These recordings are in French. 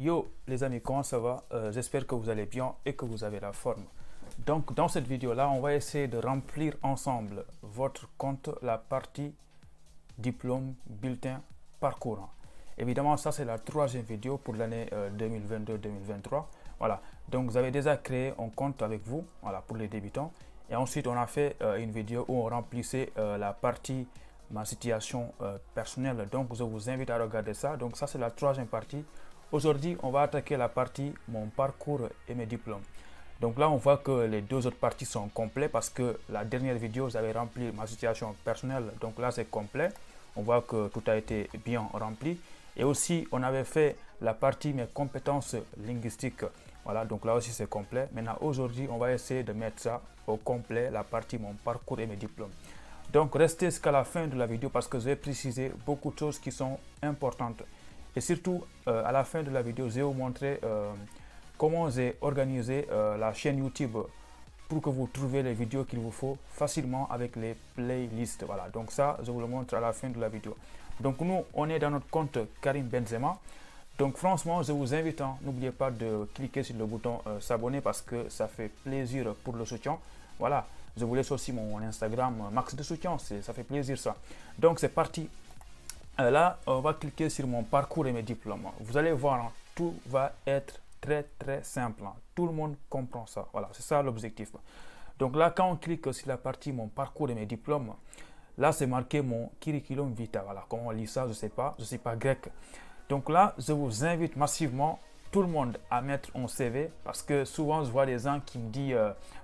Yo les amis, comment ça va? J'espère que vous allez bien et que vous avez la forme. Donc dans cette vidéo là, on va essayer de remplir ensemble votre compte, la partie diplôme, bulletin, parcours. Évidemment, ça c'est la troisième vidéo pour l'année 2022-2023. Voilà, donc vous avez déjà créé un compte avec vous, voilà, pour les débutants. Et ensuite, on a fait une vidéo où on remplissait la partie ma situation personnelle. Donc, je vous invite à regarder ça. Donc, ça c'est la troisième partie. Aujourd'hui, on va attaquer la partie mon parcours et mes diplômes. Donc là, on voit que les deux autres parties sont complètes parce que la dernière vidéo, j'avais rempli ma situation personnelle. Donc là, c'est complet. On voit que tout a été bien rempli. Et aussi, on avait fait la partie mes compétences linguistiques. Voilà, donc là aussi, c'est complet. Maintenant, aujourd'hui, on va essayer de mettre ça au complet, la partie mon parcours et mes diplômes. Donc, restez jusqu'à la fin de la vidéo parce que je vais préciser beaucoup de choses qui sont importantes. Et surtout, à la fin de la vidéo, je vais vous montrer comment j'ai organisé la chaîne YouTube pour que vous trouviez les vidéos qu'il vous faut facilement avec les playlists. Voilà, donc ça, je vous le montre à la fin de la vidéo. Donc nous, on est dans notre compte Karim Benzema. Donc franchement, je vous invite, n'oubliez pas de cliquer sur le bouton s'abonner parce que ça fait plaisir pour le soutien. Voilà, je vous laisse aussi mon Instagram, Max de soutien, ça fait plaisir ça. Donc c'est parti. Là, on va cliquer sur mon parcours et mes diplômes. Vous allez voir, tout va être très simple. Tout le monde comprend ça. Voilà, c'est ça l'objectif. Donc là, quand on clique sur la partie mon parcours et mes diplômes, là, c'est marqué mon curriculum vitae. Voilà, comment on lit ça, je ne sais pas. Je ne suis pas grec. Donc là, je vous invite massivement, tout le monde, à mettre un CV parce que souvent, je vois des gens qui me disent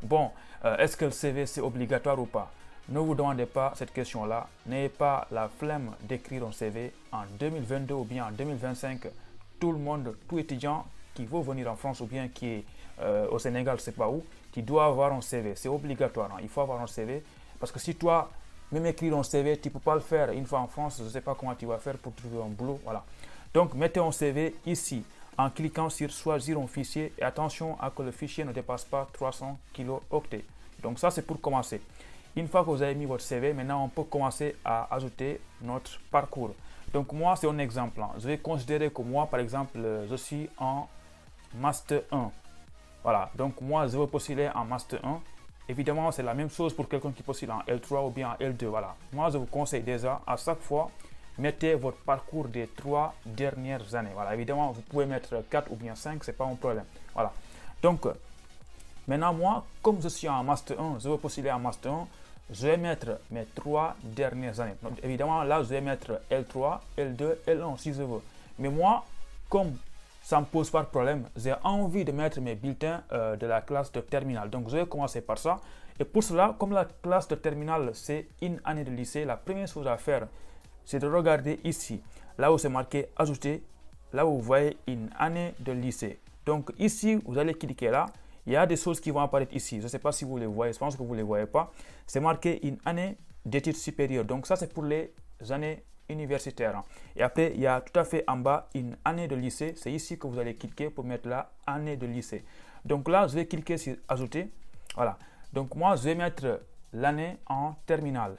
bon, est-ce que le CV, c'est obligatoire ou pas? Ne vous demandez pas cette question-là. N'ayez pas la flemme d'écrire un CV en 2022 ou bien en 2025. Tout le monde, tout étudiant qui veut venir en France ou bien qui est au Sénégal, je ne sais pas où, qui doit avoir un CV. C'est obligatoire. Il faut avoir un CV parce que si toi, même écrire un CV, tu ne peux pas le faire une fois en France, je ne sais pas comment tu vas faire pour trouver un boulot. Voilà. Donc, mettez un CV ici en cliquant sur choisir un fichier et attention à que le fichier ne dépasse pas 300 kilooctets. Donc, ça, c'est pour commencer. Une fois que vous avez mis votre CV, maintenant on peut commencer à ajouter notre parcours. Donc moi, c'est un exemple. Je vais considérer que moi, par exemple, je suis en Master 1. Voilà, donc moi, je veux postuler en Master 1. Évidemment, c'est la même chose pour quelqu'un qui postule en L3 ou bien en L2. Voilà, moi, je vous conseille déjà à chaque fois, mettez votre parcours des 3 dernières années. Voilà, évidemment, vous pouvez mettre 4 ou bien 5, c'est pas un problème. Voilà, donc maintenant, moi, comme je suis en Master 1, je veux postuler en Master 1. Je vais mettre mes 3 dernières années. Donc, évidemment, là, je vais mettre L3, L2, L1 si je veux. Mais moi, comme ça ne me pose pas de problème, j'ai envie de mettre mes bulletins de la classe de terminale. Donc, je vais commencer par ça. Et pour cela, comme la classe de terminale, c'est une année de lycée, la première chose à faire, c'est de regarder ici, là où c'est marqué ajouter, là où vous voyez une année de lycée. Donc, ici, vous allez cliquer là. Il y a des choses qui vont apparaître ici. Je ne sais pas si vous les voyez. Je pense que vous ne les voyez pas. C'est marqué une année d'études supérieures. Donc ça, c'est pour les années universitaires. Et après, il y a tout à fait en bas une année de lycée. C'est ici que vous allez cliquer pour mettre la année de lycée. Donc là, je vais cliquer sur ajouter. Voilà. Donc moi, je vais mettre l'année en terminale.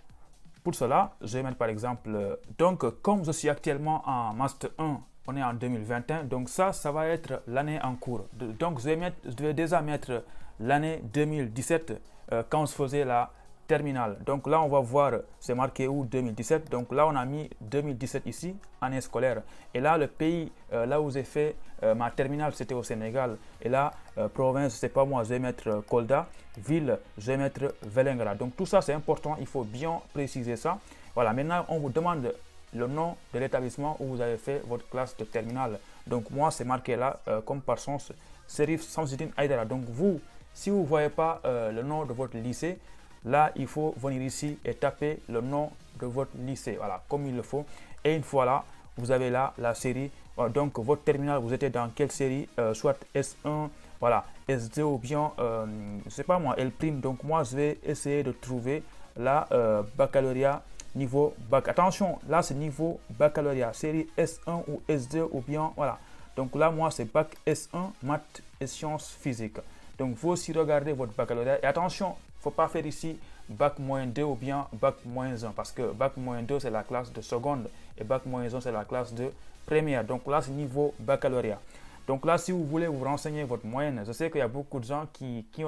Pour cela, je vais mettre par exemple, donc comme je suis actuellement en Master 1, on est en 2021, donc ça va être l'année en cours. Donc je vais déjà mettre l'année 2017 quand je faisais la terminale. Donc là, on va voir, c'est marqué où 2017. Donc là, on a mis 2017 ici, année scolaire. Et là, le pays, là où j'ai fait ma terminale, c'était au Sénégal. Et là, province, c'est pas moi, je vais mettre Kolda. Ville, je vais mettre Vélingara. Donc tout ça, c'est important, il faut bien préciser ça. Voilà, maintenant, on vous demande le nom de l'établissement où vous avez fait votre classe de terminale. Donc moi, c'est marqué là, comme par sens, Serif Samsidine Aïdara. Donc vous, si vous ne voyez pas le nom de votre lycée, là, il faut venir ici et taper le nom de votre lycée. Voilà, comme il le faut. Et une fois là, vous avez là la série. Voilà, donc votre terminale, vous étiez dans quelle série? Soit S1, voilà, S2 ou bien, je ne sais pas moi, L'. Donc moi, je vais essayer de trouver la baccalauréat niveau bac. Attention, là c'est niveau baccalauréat, série S1 ou S2 ou bien voilà. Donc là, moi c'est bac S1, maths et sciences physiques. Donc vous aussi regardez votre baccalauréat. Et attention, il ne faut pas faire ici bac-2 ou bien bac-1 parce que bac-2 c'est la classe de seconde et bac-1 c'est la classe de première. Donc là c'est niveau baccalauréat. Donc là, si vous voulez vous renseigner votre moyenne, je sais qu'il y a beaucoup de gens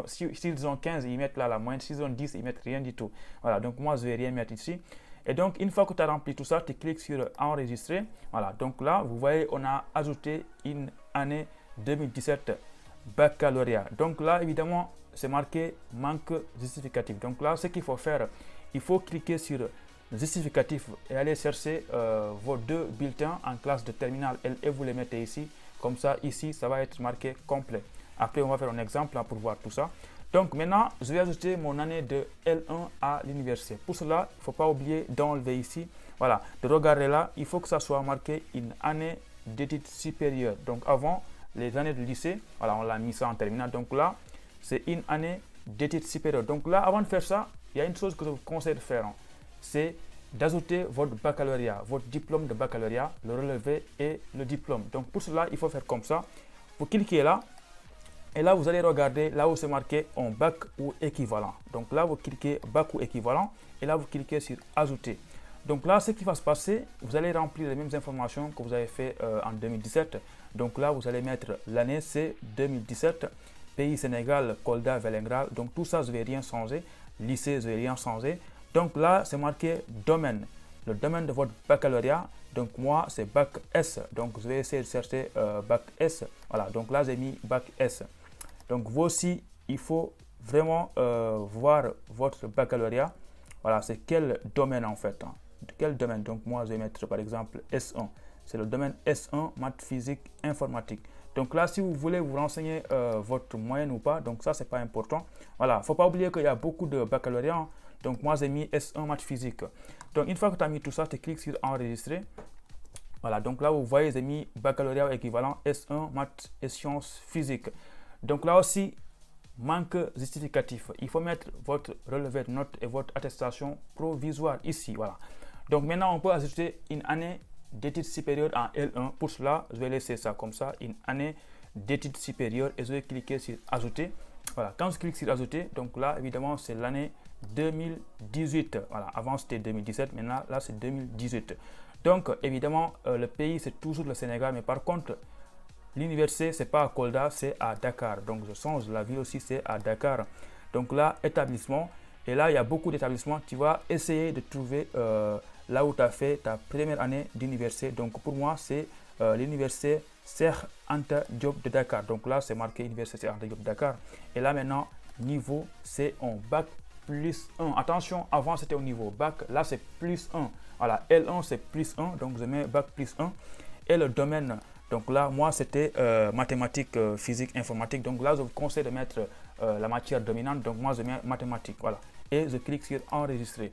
s'ils ont 15, ils mettent là la moyenne. S'ils ont 10, ils mettent rien du tout. Voilà, donc moi, je ne vais rien mettre ici. Et donc, une fois que tu as rempli tout ça, tu cliques sur enregistrer. Voilà, donc là, vous voyez, on a ajouté une année 2017 baccalauréat. Donc là, évidemment, c'est marqué manque justificatif. Donc là, ce qu'il faut faire, il faut cliquer sur justificatif et aller chercher vos 2 bulletins en classe de terminale L et vous les mettez ici. Comme ça, ici, ça va être marqué complet. Après, on va faire un exemple pour voir tout ça. Donc maintenant, je vais ajouter mon année de L1 à l'université. Pour cela, il ne faut pas oublier d'enlever ici. Voilà, de regarder là, il faut que ça soit marqué une année d'études supérieures. Donc avant, les années de lycée, voilà, on l'a mis ça en terminale. Donc là, c'est une année d'études supérieures. Donc là, avant de faire ça, il y a une chose que je vous conseille de faire. C'est d'ajouter votre baccalauréat, votre diplôme de baccalauréat, le relevé et le diplôme. Donc pour cela, il faut faire comme ça. Vous cliquez là. Et là, vous allez regarder là où c'est marqué en bac ou équivalent. Donc là, vous cliquez bac ou équivalent et là, vous cliquez sur ajouter. Donc là, ce qui va se passer, vous allez remplir les mêmes informations que vous avez fait en 2017. Donc là, vous allez mettre l'année, c'est 2017, pays Sénégal, Kolda, Vélingara. Donc tout ça, je ne vais rien changer. Lycée, je ne vais rien changer. Donc là, c'est marqué domaine, le domaine de votre baccalauréat. Donc moi, c'est bac S. Donc je vais essayer de chercher bac S. Voilà, donc là, j'ai mis bac S. Donc vous aussi, il faut vraiment voir votre baccalauréat. Voilà, c'est quel domaine en fait. Quel domaine? Donc moi, je vais mettre par exemple S1. C'est le domaine S1, maths, physique, informatique. Donc là, si vous voulez vous renseigner votre moyenne ou pas, donc ça, c'est pas important. Voilà, il ne faut pas oublier qu'il y a beaucoup de baccalauréats. Donc moi, j'ai mis S1, maths, physique. Donc une fois que tu as mis tout ça, tu cliques sur enregistrer. Voilà, donc là, vous voyez, j'ai mis baccalauréat équivalent S1, maths et sciences physiques. Donc là aussi, manque justificatif. Il faut mettre votre relevé de notes et votre attestation provisoire ici. Voilà. Donc maintenant, on peut ajouter une année d'études supérieures en L1. Pour cela, je vais laisser ça comme ça, une année d'études supérieures et je vais cliquer sur ajouter. Voilà, quand je clique sur ajouter, donc là, évidemment, c'est l'année 2018. Voilà, avant c'était 2017, maintenant là c'est 2018. Donc évidemment, le pays c'est toujours le Sénégal, mais par contre, l'université, c'est pas à Kolda, c'est à Dakar. Donc, je change la ville aussi, c'est à Dakar. Donc là, établissement. Et là, il y a beaucoup d'établissements. Tu vas essayer de trouver là où tu as fait ta première année d'université. Donc, pour moi, c'est l'université Cheikh Anta Diop de Dakar. Donc là, c'est marqué Université Cheikh Anta Diop de Dakar. Et là, maintenant, niveau, c'est en bac plus 1. Attention, avant, c'était au niveau bac. Là, c'est plus 1. Voilà, L1, c'est plus 1. Donc, je mets bac plus 1. Et le domaine... Donc là, moi, c'était mathématiques, physique, informatique. Donc là, je vous conseille de mettre la matière dominante. Donc moi, je mets mathématiques. Voilà. Et je clique sur enregistrer.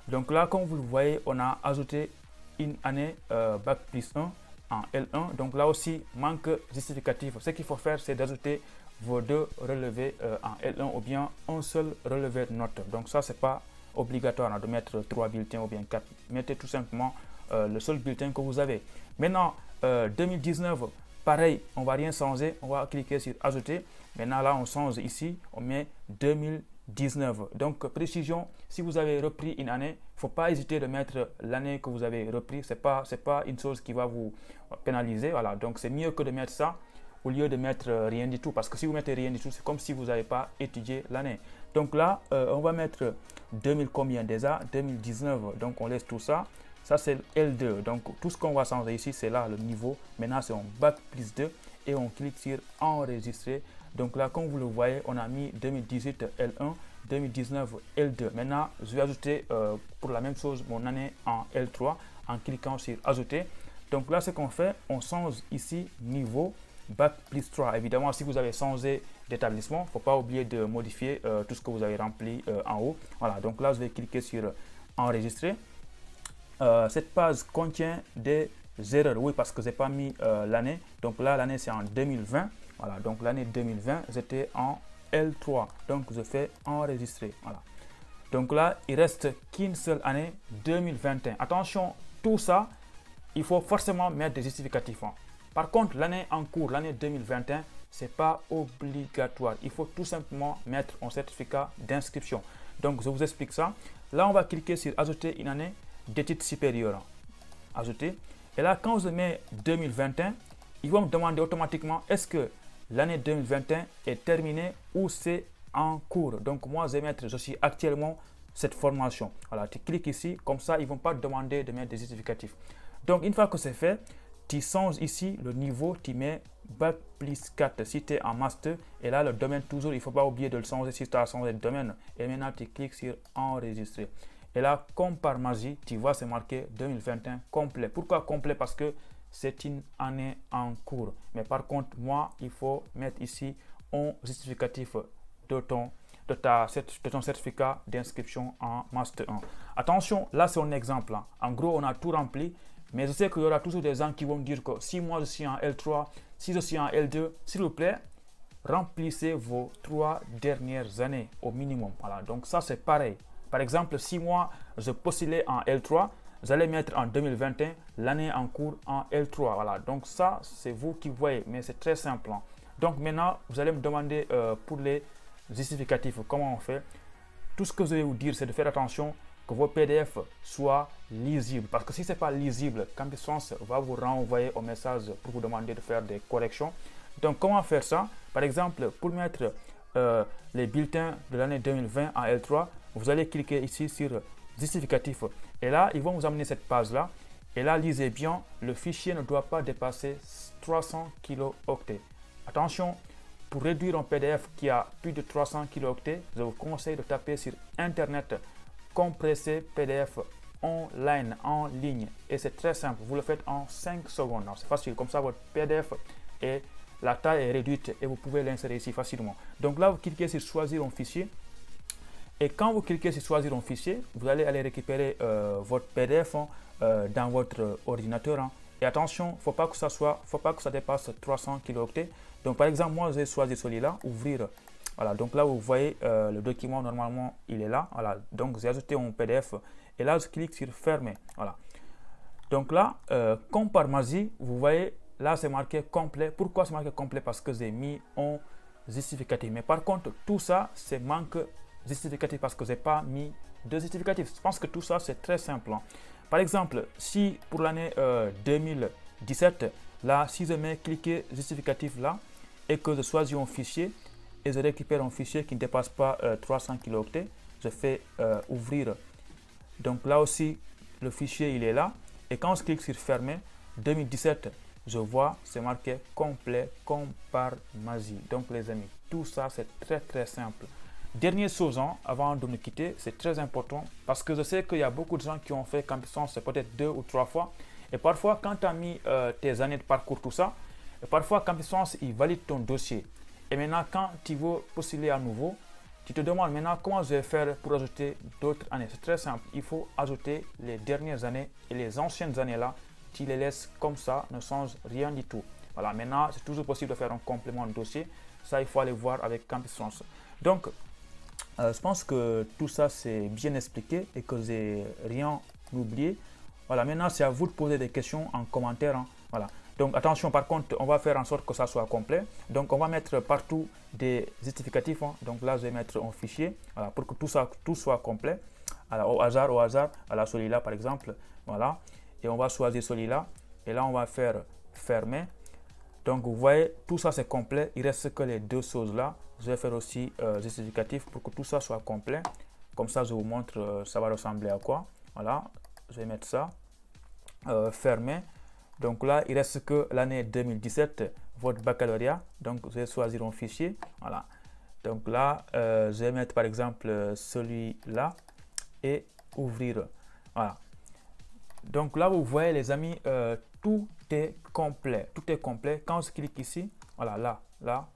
Donc là, comme vous le voyez, on a ajouté une année bac plus 1 en L1. Donc là aussi, manque justificatif. Ce qu'il faut faire, c'est d'ajouter vos 2 relevés en L1 ou bien un seul relevé de notes. Donc ça, c'est pas obligatoire de mettre 3 bulletins ou bien 4. Mettez tout simplement le seul bulletin que vous avez. Maintenant, 2019, pareil, on ne va rien changer. On va cliquer sur ajouter. Maintenant, là, on change ici. On met 2019. Donc, précision, si vous avez repris une année, il ne faut pas hésiter de mettre l'année que vous avez repris. Ce n'est pas une chose qui va vous pénaliser. Voilà. Donc, c'est mieux que de mettre ça au lieu de mettre rien du tout. Parce que si vous mettez rien du tout, c'est comme si vous n'avez pas étudié l'année. Donc là, on va mettre 2000 combien déjà? 2019. Donc, on laisse tout ça. Ça, c'est L2. Donc, tout ce qu'on va changer ici, c'est là le niveau. Maintenant, c'est en bac plus 2 et on clique sur enregistrer. Donc là, comme vous le voyez, on a mis 2018 L1, 2019 L2. Maintenant, je vais ajouter pour la même chose mon année en L3 en cliquant sur ajouter. Donc là, ce qu'on fait, on change ici niveau bac plus 3. Évidemment, si vous avez changé d'établissement, il ne faut pas oublier de modifier tout ce que vous avez rempli en haut. Voilà, donc là, je vais cliquer sur enregistrer. Cette page contient des erreurs. Oui, parce que je n'ai pas mis l'année. Donc là, l'année, c'est en 2020. Voilà, donc l'année 2020, j'étais en L3. Donc, je fais enregistrer. Voilà. Donc là, il reste qu'une seule année, 2021. Attention, tout ça, il faut forcément mettre des justificatifs. Par contre, l'année en cours, l'année 2021, ce n'est pas obligatoire. Il faut tout simplement mettre un certificat d'inscription. Donc, je vous explique ça. Là, on va cliquer sur ajouter une année d'études supérieures. Ajouter. Et là, quand je mets 2021, ils vont me demander automatiquement est-ce que l'année 2021 est terminée ou c'est en cours. Donc moi, je vais mettre je suis actuellement cette formation. Voilà, tu cliques ici, comme ça, ils ne vont pas te demander de mettre des justificatifs. Donc une fois que c'est fait, tu changes ici le niveau, tu mets Bac plus 4 si tu es en master. Et là, le domaine, toujours, il ne faut pas oublier de le changer si tu as changé de domaine. Et maintenant, tu cliques sur enregistrer. Et là, comme par magie, tu vois, c'est marqué 2021 complet. Pourquoi complet? Parce que c'est une année en cours. Mais par contre, moi, il faut mettre ici un justificatif de ton certificat d'inscription en Master 1. Attention, là, c'est un exemple. En gros, on a tout rempli. Mais je sais qu'il y aura toujours des gens qui vont me dire que si moi, je suis en L3, si je suis en L2, s'il vous plaît, remplissez vos 3 dernières années au minimum. Voilà, donc ça, c'est pareil. Par exemple, si moi, je postulais en L3, vous allez mettre en 2021 l'année en cours en L3. Voilà, donc ça, c'est vous qui voyez, mais c'est très simple. Donc maintenant, vous allez me demander pour les justificatifs, comment on fait. Tout ce que je vais vous dire, c'est de faire attention que vos PDF soient lisibles. Parce que si ce n'est pas lisible, Campus France va vous renvoyer au message pour vous demander de faire des corrections. Donc, comment faire ça? Par exemple, pour mettre les bulletins de l'année 2020 en L3, vous allez cliquer ici sur justificatif. Et là, ils vont vous amener cette page-là. Et là, lisez bien, le fichier ne doit pas dépasser 300 kilooctets. Attention, pour réduire un PDF qui a plus de 300 kilooctets, je vous conseille de taper sur Internet compresser PDF online, en ligne. Et c'est très simple, vous le faites en 5 secondes. C'est facile, comme ça votre PDF et la taille est réduite et vous pouvez l'insérer ici facilement. Donc là, vous cliquez sur choisir un fichier. Et quand vous cliquez sur choisir un fichier, vous allez aller récupérer votre PDF dans votre ordinateur. Et attention, faut pas que ça dépasse 300 kilooctets. Donc par exemple, moi, j'ai choisi celui-là, ouvrir. Voilà, donc là, vous voyez le document, normalement, il est là. Voilà, donc j'ai ajouté un PDF et là, je clique sur fermer. Voilà. Donc là, comme par magie, vous voyez, là, c'est marqué complet. Pourquoi c'est marqué complet? Parce que j'ai mis un justificatif. Mais par contre, tout ça, c'est manque justificatif parce que je n'ai pas mis de justificatif. Je pense que tout ça, c'est très simple. Par exemple, si pour l'année 2017, là, si je mets cliquer justificatif là et que je choisis un fichier, et je récupère un fichier qui ne dépasse pas 300 kilooctets. Je fais ouvrir. Donc là aussi, le fichier, il est là. Et quand je clique sur fermer, 2017, je vois, c'est marqué complet comme par magie. Donc les amis, tout ça, c'est très très simple. Dernière chose, avant de nous quitter, c'est très important parce que je sais qu'il y a beaucoup de gens qui ont fait Campus France peut-être 2 ou 3 fois. Et parfois, quand tu as mis tes années de parcours, tout ça, et parfois Campus France, il valide ton dossier. Et maintenant, quand tu veux postuler à nouveau, tu te demandes maintenant comment je vais faire pour ajouter d'autres années. C'est très simple. Il faut ajouter les dernières années et les anciennes années là. Tu les laisses comme ça, ne change rien du tout. Voilà, maintenant, c'est toujours possible de faire un complément de dossier. Ça, il faut aller voir avec Campus France. Donc, je pense que tout ça, c'est bien expliqué et que j'ai rien oublié. Voilà, maintenant, c'est à vous de poser des questions en commentaire. Voilà. Donc attention, par contre, on va faire en sorte que ça soit complet. Donc on va mettre partout des justificatifs. Donc là, je vais mettre un fichier, voilà, pour que tout soit complet. Alors, au hasard, voilà, celui-là par exemple. Voilà. Et on va choisir celui-là. Et là, on va faire fermer. Donc vous voyez, tout ça c'est complet. Il reste que les deux choses là. Je vais faire aussi justificatif pour que tout ça soit complet. Comme ça, je vous montre ça va ressembler à quoi. Voilà. Je vais mettre ça. Fermer. Donc là, il reste que l'année 2017, votre baccalauréat. Donc, je vais choisir un fichier. Voilà. Donc là, je vais mettre par exemple celui-là et ouvrir. Voilà. Donc là, vous voyez les amis, tout est complet. Tout est complet. Quand je clique ici, voilà, là,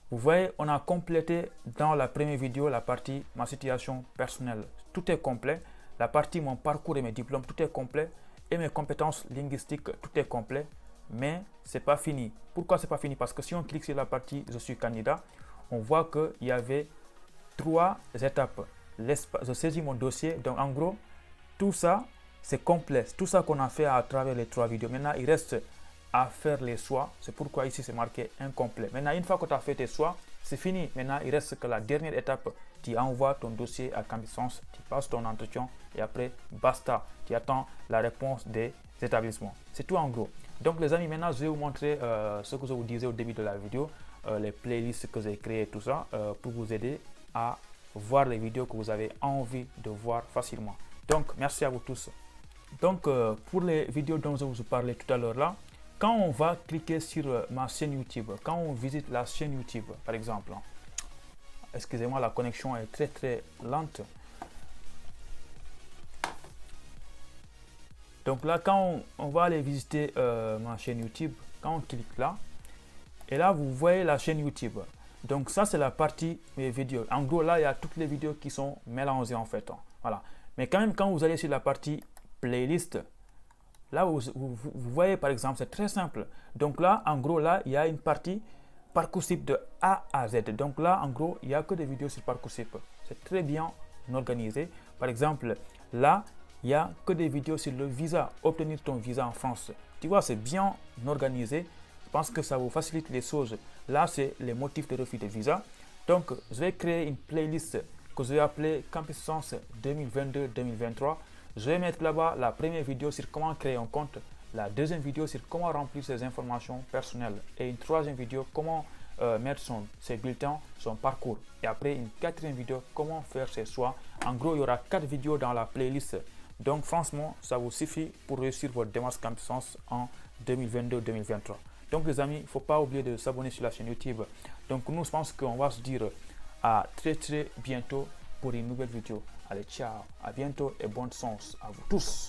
vous voyez, on a complété dans la première vidéo la partie ma situation personnelle. Tout est complet. La partie mon parcours et mes diplômes, tout est complet. Et mes compétences linguistiques, tout est complet, mais c'est pas fini. Pourquoi c'est pas fini? Parce que si on clique sur la partie je suis candidat, on voit qu'il y avait 3 étapes. Je saisis mon dossier, donc en gros, tout ça c'est complet. Tout ça qu'on a fait à travers les 3 vidéos. Maintenant, il reste à faire les choix. C'est pourquoi ici c'est marqué incomplet. Maintenant, une fois que tu as fait tes choix, c'est fini. Maintenant, il reste que la dernière étape. Tu envoies ton dossier à Cambisense, tu passes ton entretien et après, basta. Tu attends la réponse des établissements. C'est tout en gros. Donc les amis, maintenant je vais vous montrer ce que je vous disais au début de la vidéo, les playlists que j'ai créées, tout ça, pour vous aider à voir les vidéos que vous avez envie de voir facilement. Donc merci à vous tous. Donc pour les vidéos dont je vous parlais tout à l'heure là, quand on va cliquer sur ma chaîne YouTube, quand on visite la chaîne YouTube par exemple, excusez-moi, la connexion est très lente. Donc là, quand on va aller visiter ma chaîne YouTube, quand on clique là, et là, vous voyez la chaîne YouTube. Donc ça, c'est la partie mes vidéos. En gros, là, il y a toutes les vidéos qui sont mélangées en fait. Voilà. Mais quand même, quand vous allez sur la partie playlist, là, vous voyez par exemple, c'est très simple. Donc là, en gros, là, il y a une partie Parcoursup de A à Z. Donc là, en gros, il n'y a que des vidéos sur Parcoursup. C'est très bien organisé. Par exemple, là, il n'y a que des vidéos sur le visa, obtenir ton visa en France. Tu vois, c'est bien organisé. Je pense que ça vous facilite les choses. Là, c'est les motifs de refus de visa. Donc, je vais créer une playlist que je vais appeler Cambisense 2022-2023. Je vais mettre là-bas la première vidéo sur comment créer un compte, la deuxième vidéo sur comment remplir ses informations personnelles et une troisième vidéo comment mettre ses bulletins, son parcours. Et après, une quatrième vidéo comment faire ses choix. En gros, il y aura 4 vidéos dans la playlist. Donc franchement, ça vous suffit pour réussir votre démarche Cambisense en 2022-2023. Donc les amis, il ne faut pas oublier de s'abonner sur la chaîne YouTube. Donc nous, je pense qu'on va se dire à très bientôt pour une nouvelle vidéo. Allez, ciao, à bientôt et bonne chance à vous tous.